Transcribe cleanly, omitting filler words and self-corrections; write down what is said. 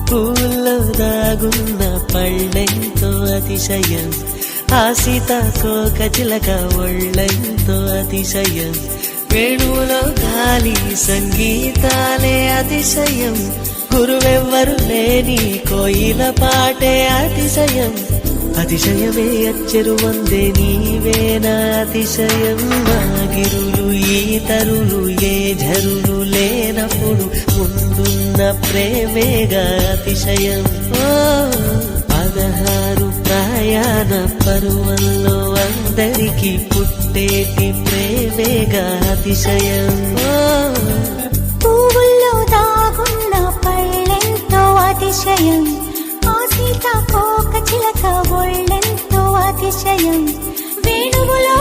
పూల్లో దాగున్న పళ్ళెంతో అతిశయం, ఆ సీతాకోక చిలక ఒళ్ళెంతో అతిశయం, వేణువులో గాలి సంగీతాలే అతిశయం, గురువెవ్వరు లేని కోయిల పాటే అతిశయం, అతిశయమే అచ్చెరు వందే నీవేనా అతిశయం, గిరులు ఈ తరులు ఏ ఝరులు లేనప్పుడు ముందున్న ప్రేమేగా అతిశయం. 16 ప్రయాణ పరువల్లో అందరికీ పుట్టేటి ప్రేమేగా అతిశయం. పువ్వుల్లో దాగున్న పళ్ళెంతో అతిశయం, ఆ సీతాకోక చిలక ఒళ్ళెంతో అతిశయం, వేణువులో